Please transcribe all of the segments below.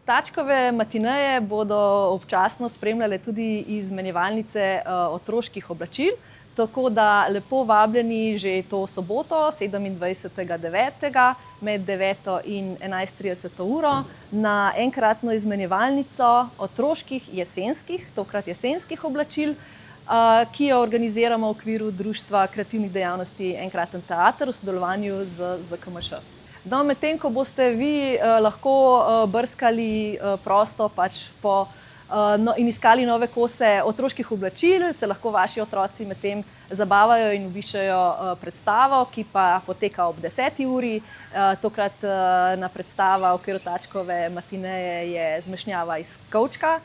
Tačkove matineje bodo občasno spremljale tudi izmenjevalnice otroških oblačil, tako da lepo vabljeni že to soboto, 27.9. med 9. in 11.30 uro na enkratno izmenjevalnico otroških jesenskih, tokrat jesenskih oblačil, ki jo organiziramo v okviru Društva kreativnih dejavnosti Enkraten teater v sodelovanju z ZKMŠ. No, medtem ko boste vi lahko brskali prosto in iskali nove kose otroških oblačil, se lahko vaši otroci medtem zabavajo in obiščejo predstavo, ki pa poteka ob 10. uri. Tokratna predstava v okviru Tačkove matineje je Zmešnjava iz kovčka.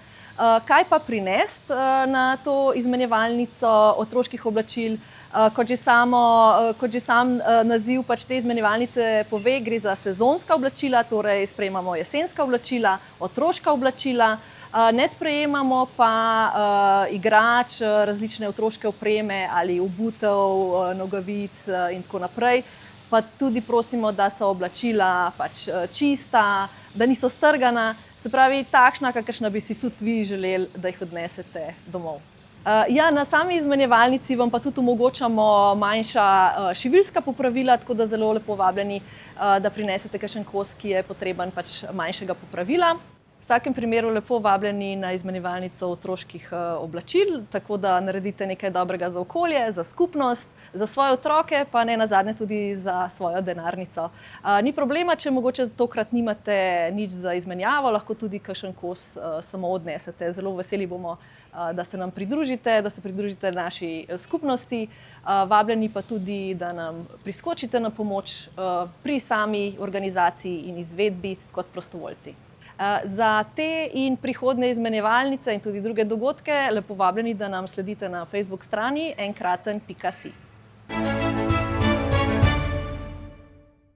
Kaj pa prinesti na to izmenjevalnico otroških oblačil? Kot že sam naziv te izmenjevalnice pove, gre za sezonska oblačila, torej sprejemamo jesenska oblačila, otroška oblačila, ne sprejemamo pa igrač, različne otroške opreme ali obutev, nogavic in tako naprej. Pa tudi prosimo, da so oblačila čista, da niso strgana, se pravi takšna, kakršna bi si tudi vi želeli, da jih odnesete domov. Na sami izmenjevalnici vam pa tudi omogočamo manjša šiviljska popravila, tako da zelo lepo vabljeni, da prinesete kakšen kos, ki je potreben manjšega popravila. V vsakem primeru lepo vabljeni na izmenjevalnico otroških oblačil, tako da naredite nekaj dobrega za okolje, za skupnost, za svoje otroke, pa ne nazadnje tudi za svojo denarnico. Ni problema, če mogoče tokrat nimate nič za izmenjavo, lahko tudi kakšen kos samo odnesete. Zelo veseli bomo, da se nam pridružite, da se pridružite naši skupnosti. Vabljeni pa tudi, da nam priskočite na pomoč pri sami organizaciji in izvedbi kot prostovoljci. Za te in prihodnje izmenjevalnice in tudi druge dogodke lepo vabljeni, da nam sledite na Facebook strani enkraten.si.